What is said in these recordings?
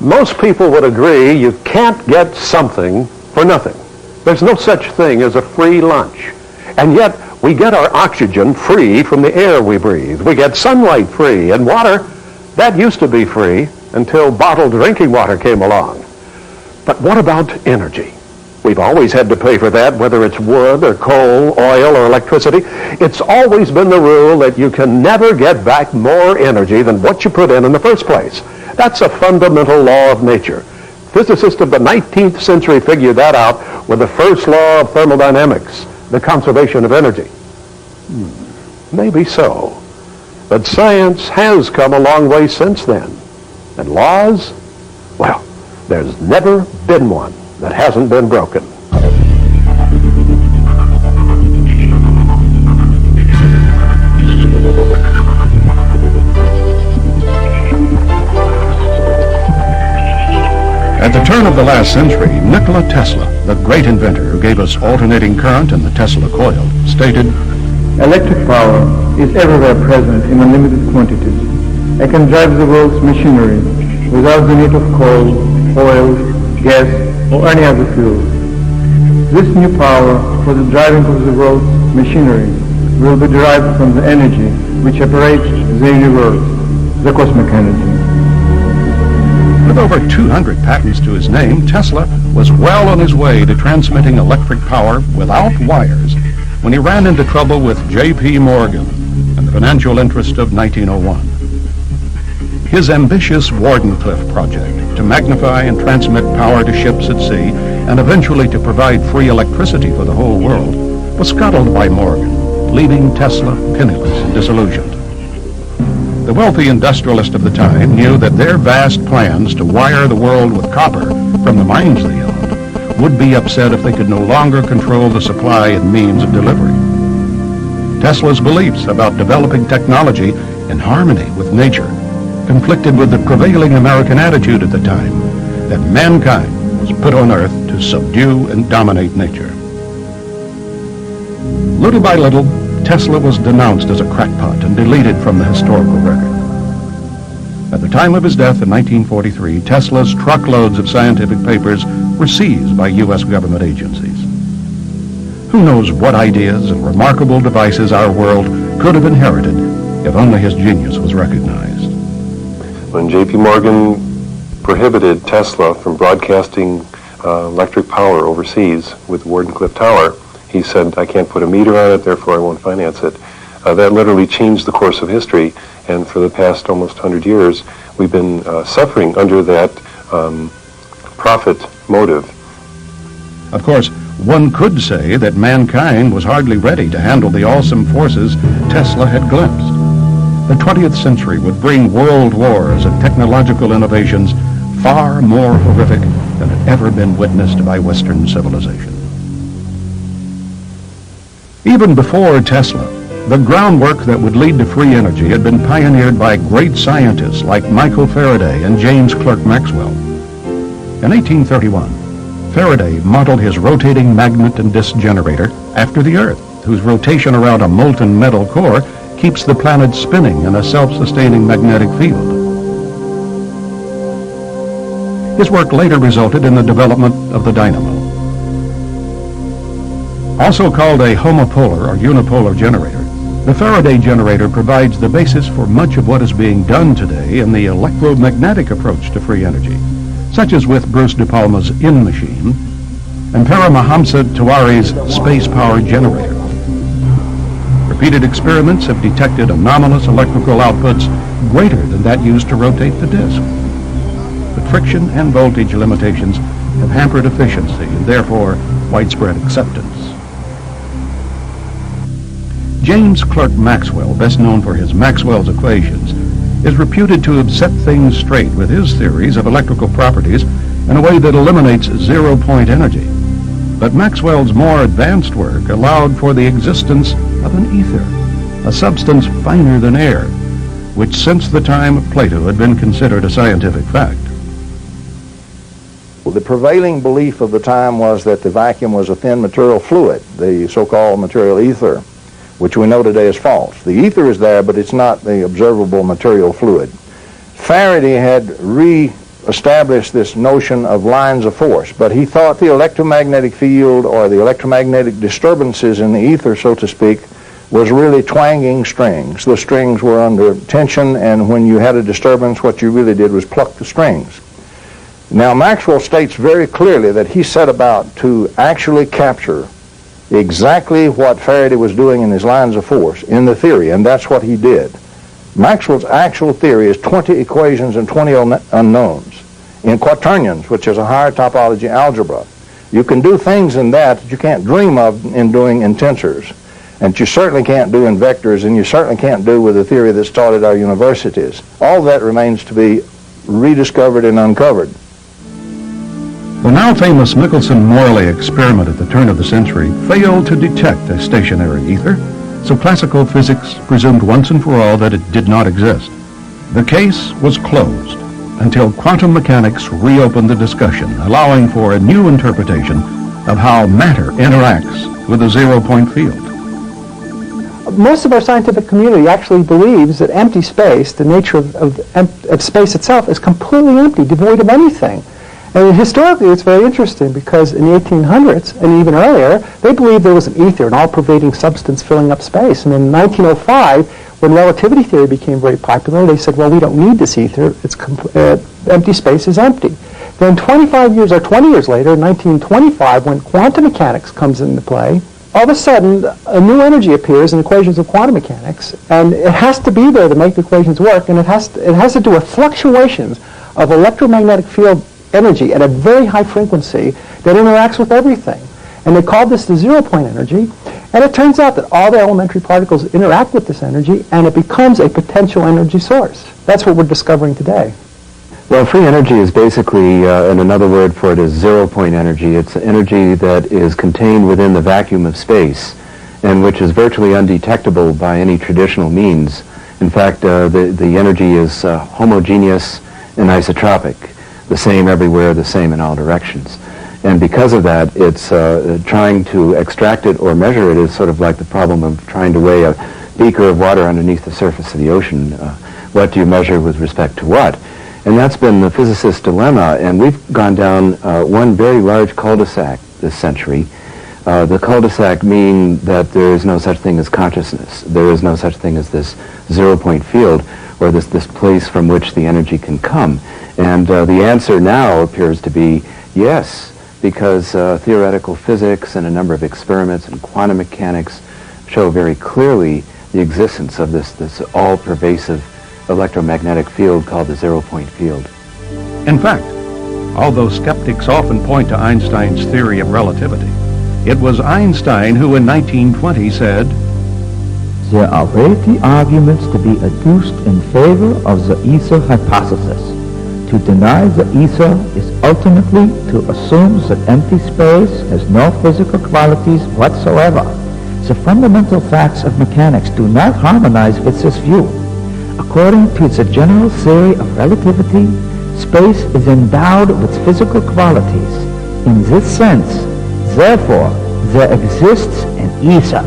Most people would agree you can't get something for nothing. There's no such thing as a free lunch. And yet we get our oxygen free from the air we breathe. We get sunlight free, and water, that used to be free until bottled drinking water came along. But what about energy? We've always had to pay for that, whether it's wood or coal, oil or electricity. It's always been the rule that you can never get back more energy than what you put in the first place. That's a fundamental law of nature. Physicists of the 19th century figured that out with the first law of thermodynamics, the conservation of energy. Maybe so. But science has come a long way since then. And laws? Well, there's never been one that hasn't been broken. At the turn of the last century, Nikola Tesla, the great inventor who gave us alternating current and the Tesla coil, stated, "Electric power is everywhere present in unlimited quantities. It can drive the world's machinery without the need of coal, oil, gas, or any other fuel. This new power for the driving of the world's machinery will be derived from the energy which operates the universe, the cosmic energy." With over 200 patents to his name, Tesla was well on his way to transmitting electric power without wires when he ran into trouble with J.P. Morgan and the financial interest of 1901. His ambitious Wardenclyffe project to magnify and transmit power to ships at sea and eventually to provide free electricity for the whole world was scuttled by Morgan, leaving Tesla penniless and disillusioned. The wealthy industrialist of the time knew that their vast plans to wire the world with copper from the mines they owned would be upset if they could no longer control the supply and means of delivery. Tesla's beliefs about developing technology in harmony with nature conflicted with the prevailing American attitude at the time that mankind was put on earth to subdue and dominate nature. Little by little, Tesla was denounced as a crackpot and deleted from the historical record. At the time of his death in 1943, Tesla's truckloads of scientific papers were seized by U.S. government agencies. Who knows what ideas and remarkable devices our world could have inherited if only his genius was recognized. When J.P. Morgan prohibited Tesla from broadcasting electric power overseas with Wardenclyffe Tower, he said, "I can't put a meter on it, therefore I won't finance it." That literally changed the course of history, and for the past almost 100 years, we've been suffering under that profit motive. Of course, one could say that mankind was hardly ready to handle the awesome forces Tesla had glimpsed. The 20th century would bring world wars and technological innovations far more horrific than had ever been witnessed by Western civilization. Even before Tesla, the groundwork that would lead to free energy had been pioneered by great scientists like Michael Faraday and James Clerk Maxwell. In 1831, Faraday modeled his rotating magnet and disk generator after the Earth, whose rotation around a molten metal core keeps the planet spinning in a self-sustaining magnetic field. His work later resulted in the development of the dynamo. Also called a homopolar or unipolar generator, the Faraday generator provides the basis for much of what is being done today in the electromagnetic approach to free energy, such as with Bruce De Palma's In Machine and Paramahamsa Tiwari's Space Power Generator. Repeated experiments have detected anomalous electrical outputs greater than that used to rotate the disk. But friction and voltage limitations have hampered efficiency and therefore widespread acceptance. James Clerk Maxwell, best known for his Maxwell's equations, is reputed to have set things straight with his theories of electrical properties in a way that eliminates zero-point energy. But Maxwell's more advanced work allowed for the existence of an ether, a substance finer than air, which since the time of Plato had been considered a scientific fact. Well, the prevailing belief of the time was that the vacuum was a thin material fluid, the so-called material ether, which we know today is false. The ether is there, but it's not the observable material fluid. Faraday had re-established this notion of lines of force, but he thought the electromagnetic field or the electromagnetic disturbances in the ether, so to speak, was really twanging strings. The strings were under tension, and when you had a disturbance, what you really did was pluck the strings. Now, Maxwell states very clearly that he set about to actually capture exactly what Faraday was doing in his lines of force in the theory, and that's what he did. Maxwell's actual theory is 20 equations and 20 unknowns in quaternions, which is a higher topology algebra. You can do things in that you can't dream of in doing in tensors, and you certainly can't do in vectors, and you certainly can't do with the theory that started our universities. All that remains to be rediscovered and uncovered. The now famous Michelson-Morley experiment at the turn of the century failed to detect a stationary ether, so classical physics presumed once and for all that it did not exist. The case was closed until quantum mechanics reopened the discussion, allowing for a new interpretation of how matter interacts with a zero-point field. Most of our scientific community actually believes that empty space, the nature of space itself, is completely empty, devoid of anything. And historically, it's very interesting because in the 1800s and even earlier, they believed there was an ether, an all-pervading substance filling up space. And in 1905, when relativity theory became very popular, they said, well, we don't need this ether. It's empty space is empty. Then 25 years or 20 years later, in 1925, when quantum mechanics comes into play, all of a sudden, a new energy appears in equations of quantum mechanics, and it has to be there to make the equations work, and it has to do with fluctuations of electromagnetic field energy at a very high frequency that interacts with everything. And they called this the zero-point energy, and it turns out that all the elementary particles interact with this energy, and it becomes a potential energy source. That's what we're discovering today. Well, free energy is basically, and another word for it is zero-point energy. It's energy that is contained within the vacuum of space and which is virtually undetectable by any traditional means. In fact, the energy is homogeneous and isotropic, the same everywhere, the same in all directions. And because of that, it's trying to extract it or measure it is sort of like the problem of trying to weigh a beaker of water underneath the surface of the ocean. What do you measure with respect to what? And that's been the physicist's dilemma, and we've gone down one very large cul-de-sac this century. The cul-de-sac mean that there is no such thing as consciousness. There is no such thing as this zero-point field or this place from which the energy can come. And the answer now appears to be yes, because theoretical physics and a number of experiments in quantum mechanics show very clearly the existence of this all-pervasive electromagnetic field called the zero-point field. In fact, although skeptics often point to Einstein's theory of relativity, it was Einstein who in 1920 said, "There are weighty arguments to be adduced in favor of the ether hypothesis. To deny the ether is ultimately to assume that empty space has no physical qualities whatsoever. The fundamental facts of mechanics do not harmonize with this view. According to the general theory of relativity, space is endowed with physical qualities. In this sense, therefore, there exists an ether.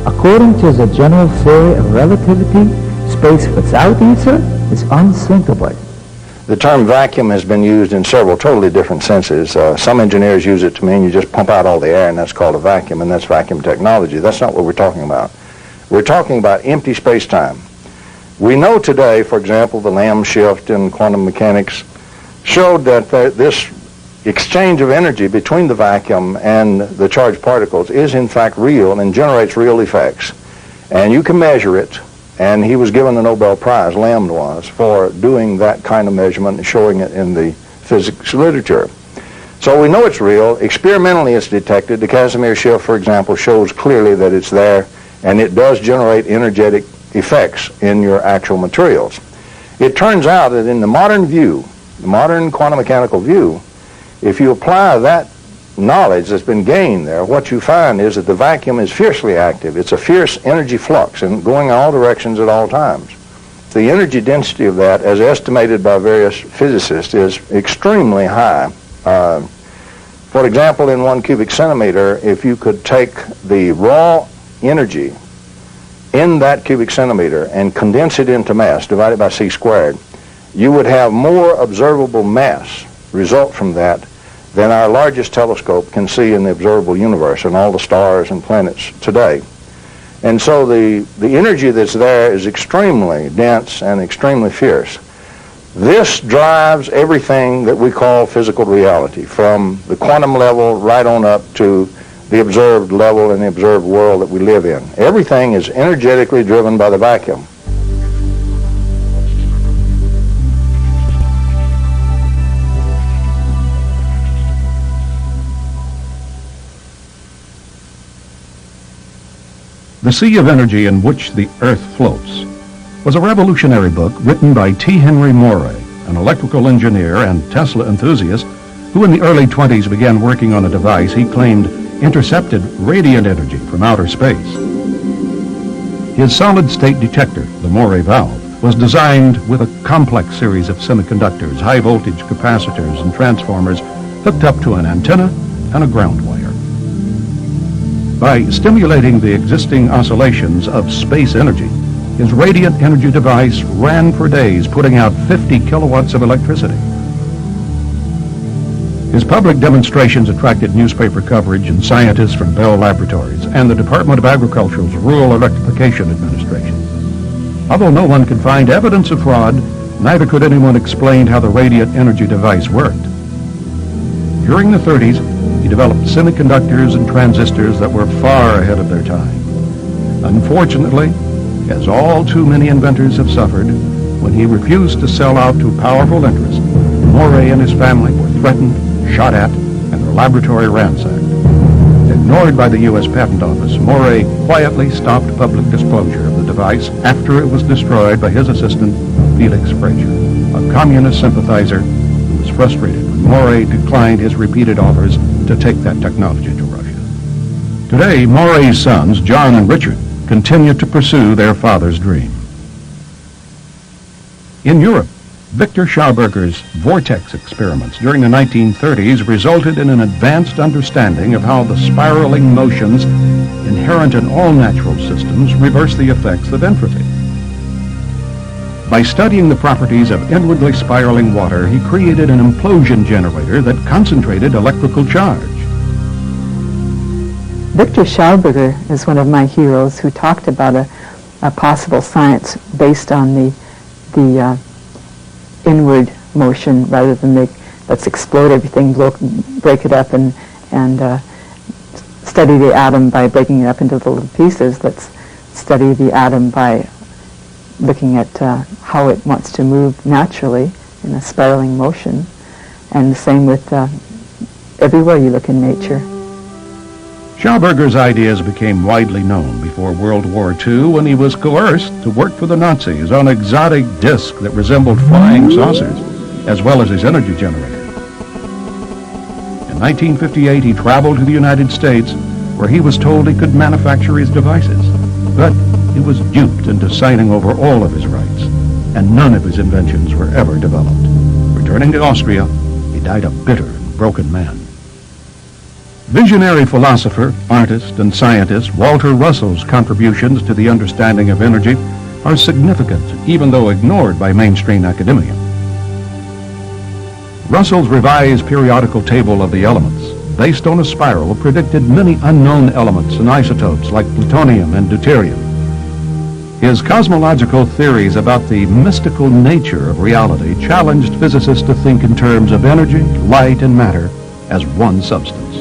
According to the general theory of relativity, space without ether is unthinkable." The term vacuum has been used in several totally different senses. Some engineers use it to mean you just pump out all the air, and that's called a vacuum, and that's vacuum technology. That's not what we're talking about. We're talking about empty space-time. We know today, for example, the Lamb shift in quantum mechanics, showed that this exchange of energy between the vacuum and the charged particles is in fact real and generates real effects. And you can measure it, and he was given the Nobel Prize, Lamb was, for doing that kind of measurement and showing it in the physics literature. So we know it's real. Experimentally it's detected. The Casimir shift, for example, shows clearly that it's there, and it does generate energetic effects in your actual materials. It turns out that in the modern view, the modern quantum mechanical view, if you apply that knowledge that's been gained there, what you find is that the vacuum is fiercely active. It's a fierce energy flux and going in all directions at all times. The energy density of that, as estimated by various physicists, is extremely high. For example, in 1 cubic centimeter, if you could take the raw energy in that cubic centimeter and condense it into mass, divided by c squared, you would have more observable mass result from that than our largest telescope can see in the observable universe and all the stars and planets today. And so the energy that's there is extremely dense and extremely fierce. This drives everything that we call physical reality, from the quantum level right on up to the observed level and the observed world that we live in. Everything is energetically driven by the vacuum. The Sea of Energy in Which the Earth Floats was a revolutionary book written by T. Henry Moray, an electrical engineer and Tesla enthusiast who in the early 20s began working on a device he claimed intercepted radiant energy from outer space. His solid-state detector, the Moray valve, was designed with a complex series of semiconductors, high-voltage capacitors, and transformers hooked up to an antenna and a ground wire. By stimulating the existing oscillations of space energy, his radiant energy device ran for days, putting out 50 kilowatts of electricity. His public demonstrations attracted newspaper coverage and scientists from Bell Laboratories and the Department of Agriculture's Rural Electrification Administration. Although no one could find evidence of fraud, neither could anyone explain how the radiant energy device worked. During the 30s, he developed semiconductors and transistors that were far ahead of their time. Unfortunately, as all too many inventors have suffered, when he refused to sell out to powerful interests, Moray and his family were threatened, shot at, and their laboratory ransacked. Ignored by the U.S. Patent Office, Moray quietly stopped public disclosure of the device after it was destroyed by his assistant, Felix Frazier, a communist sympathizer who was frustrated when Moray declined his repeated offers to take that technology to Russia. Today, Moray's sons, John and Richard, continue to pursue their father's dream. In Europe, Victor Schauberger's vortex experiments during the 1930s resulted in an advanced understanding of how the spiraling motions inherent in all natural systems reverse the effects of entropy. By studying the properties of inwardly spiraling water, he created an implosion generator that concentrated electrical charge. Victor Schauberger is one of my heroes who talked about a possible science based on the inward motion rather than let's explode everything, break it up and study the atom by breaking it up into little pieces. Let's study the atom by looking at how it wants to move naturally in a spiraling motion. And the same with everywhere you look in nature. Schauberger's ideas became widely known before World War II when he was coerced to work for the Nazis on an exotic disc that resembled flying saucers, as well as his energy generator. In 1958, he traveled to the United States, where he was told he could manufacture his devices, but he was duped into signing over all of his rights, and none of his inventions were ever developed. Returning to Austria, he died a bitter and broken man. Visionary philosopher, artist, and scientist Walter Russell's contributions to the understanding of energy are significant, even though ignored by mainstream academia. Russell's revised periodical table of the elements, based on a spiral, predicted many unknown elements and isotopes like plutonium and deuterium. His cosmological theories about the mystical nature of reality challenged physicists to think in terms of energy, light, and matter as one substance.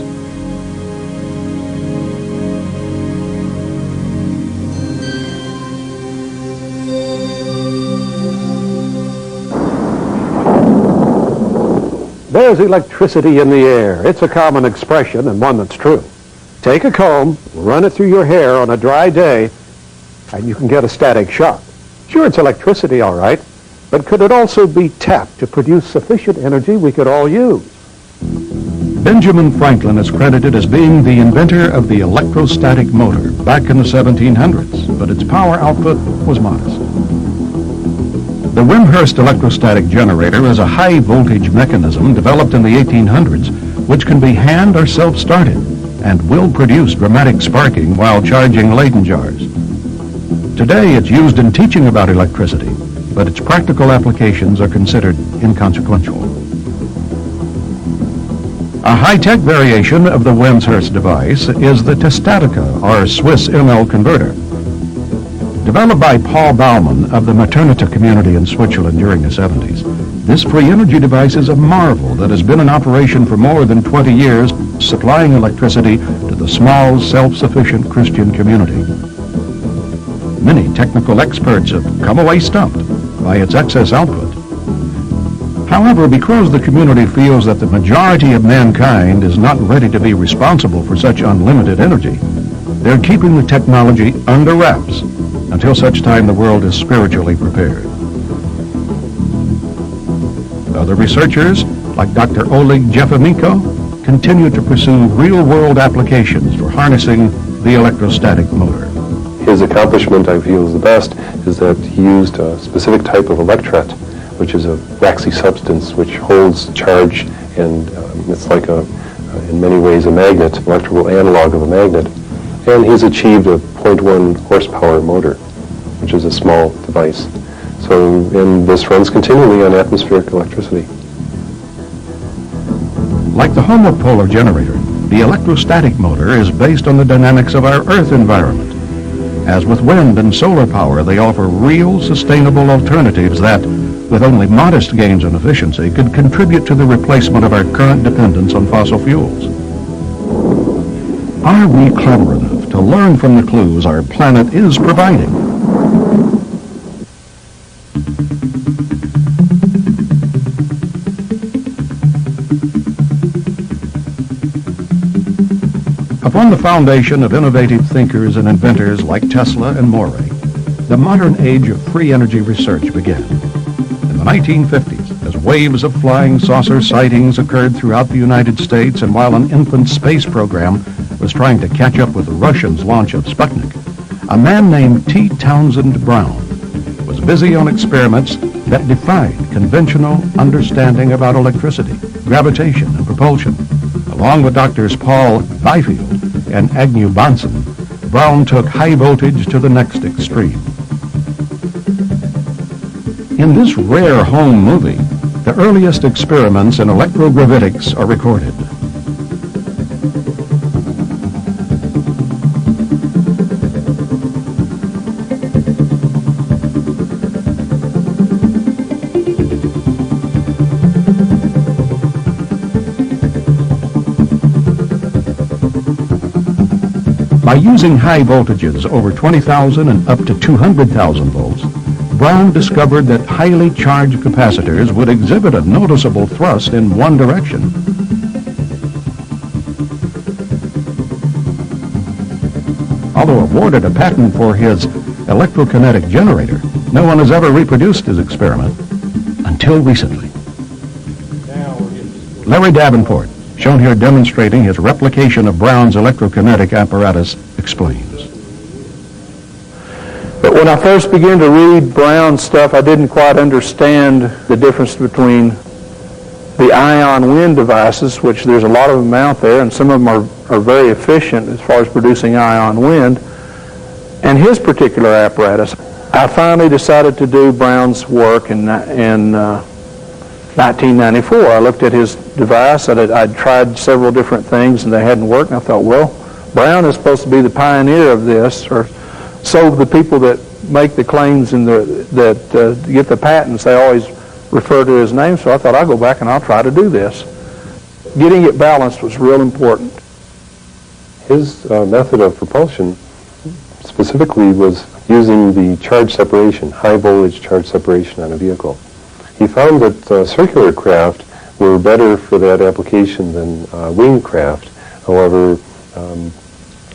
There's electricity in the air. It's a common expression and one that's true. Take a comb, run it through your hair on a dry day, and you can get a static shock. Sure, it's electricity, all right, but could it also be tapped to produce sufficient energy we could all use? Benjamin Franklin is credited as being the inventor of the electrostatic motor back in the 1700s, but its power output was modest. The Wimshurst electrostatic generator is a high-voltage mechanism developed in the 1800s which can be hand or self-started and will produce dramatic sparking while charging Leyden jars. Today it's used in teaching about electricity, but its practical applications are considered inconsequential. A high-tech variation of the Wimshurst device is the Testatica, or Swiss ML converter. Developed by Paul Baumann of the Maternita community in Switzerland during the 70s, this free energy device is a marvel that has been in operation for more than 20 years, supplying electricity to the small, self-sufficient Christian community. Many technical experts have come away stumped by its excess output. However, because the community feels that the majority of mankind is not ready to be responsible for such unlimited energy, they're keeping the technology under wraps until such time the world is spiritually prepared. Other researchers, like Dr. Oleg Jefemenko, continue to pursue real-world applications for harnessing the electrostatic motor. His accomplishment, I feel, is the best, is that he used a specific type of electret, which is a waxy substance which holds charge, and it's like in many ways a magnet, electrical analog of a magnet. And he's achieved a 0.1 horsepower motor, which is a small device. And this runs continually on atmospheric electricity. Like the homopolar generator, the electrostatic motor is based on the dynamics of our Earth environment. As with wind and solar power, they offer real, sustainable alternatives that, with only modest gains in efficiency, could contribute to the replacement of our current dependence on fossil fuels. Are we clever enough to learn from the clues our planet is providing? Upon the foundation of innovative thinkers and inventors like Tesla and More, the modern age of free energy research began. In the 1950s, as waves of flying saucer sightings occurred throughout the United States, and while an infant space program was trying to catch up with the Russians' launch of Sputnik, a man named T. Townsend Brown was busy on experiments that defied conventional understanding about electricity, gravitation, and propulsion. Along with Drs. Paul Byfield and Agnew Bonson, Brown took high voltage to the next extreme. In this rare home movie, the earliest experiments in electrogravitics are recorded. By using high voltages over 20,000 and up to 200,000 volts, Brown discovered that highly charged capacitors would exhibit a noticeable thrust in one direction. Although awarded a patent for his electrokinetic generator, no one has ever reproduced his experiment until recently. Larry Davenport, shown here demonstrating his replication of Brown's electrokinetic apparatus, explains. But when I first began to read Brown's stuff, I didn't quite understand the difference between the ion wind devices, which there's a lot of them out there, and some of them are very efficient as far as producing ion wind, and his particular apparatus. I finally decided to do Brown's work in 1994. I looked at his device. I'd tried several different things and they hadn't worked, and I thought, well, Brown is supposed to be the pioneer of this, or so the people that make the claims and that get the patents, they always refer to his name, so I thought I'll go back and I'll try to do this. Getting it balanced was real important. His method of propulsion specifically was using the charge separation, high voltage charge separation on a vehicle. He found that circular craft were better for that application than winged craft. However,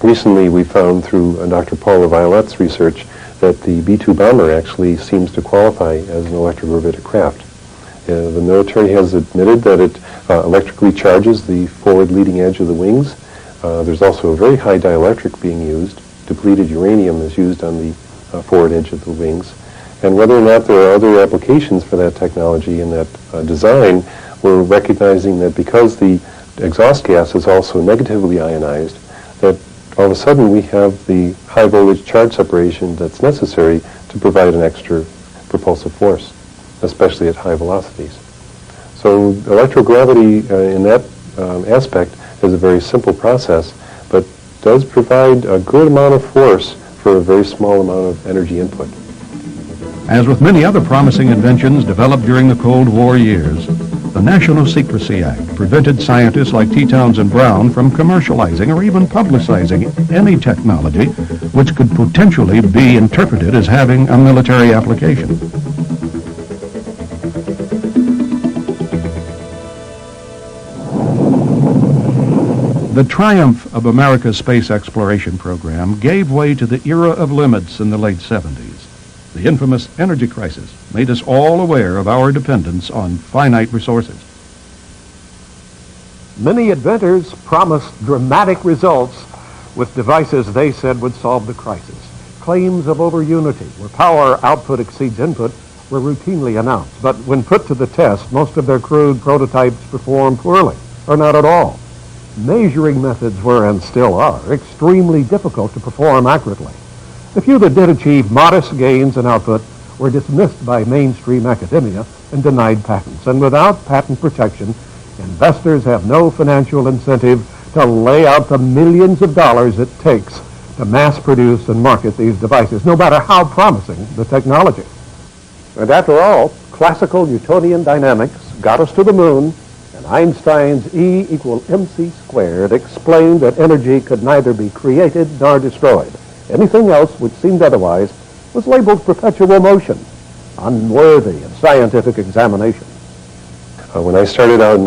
recently we found through Dr. Paul LaViolette's research that the B-2 bomber actually seems to qualify as an electrogravitic craft. The military has admitted that it electrically charges the forward leading edge of the wings. There's also a very high dielectric being used. Depleted uranium is used on the forward edge of the wings. And whether or not there are other applications for that technology and that design, we're recognizing that because the exhaust gas is also negatively ionized, that all of a sudden we have the high voltage charge separation that's necessary to provide an extra propulsive force, especially at high velocities. So electrogravity in that aspect is a very simple process, but does provide a good amount of force for a very small amount of energy input. As with many other promising inventions developed during the Cold War years, the National Secrecy Act prevented scientists like T. Townsend Brown from commercializing or even publicizing any technology which could potentially be interpreted as having a military application. The triumph of America's space exploration program gave way to the era of limits in the late 70s. The infamous energy crisis made us all aware of our dependence on finite resources. Many inventors promised dramatic results with devices they said would solve the crisis. Claims of over-unity, where power output exceeds input, were routinely announced. But when put to the test, most of their crude prototypes performed poorly, or not at all. Measuring methods were, and still are, extremely difficult to perform accurately. The few that did achieve modest gains in output were dismissed by mainstream academia and denied patents. And without patent protection, investors have no financial incentive to lay out the millions of dollars it takes to mass produce and market these devices, no matter how promising the technology. And after all, classical Newtonian dynamics got us to the moon, and Einstein's E equal mc squared explained that energy could neither be created nor destroyed. Anything else which seemed otherwise was labeled perpetual motion, unworthy of scientific examination. When I started out in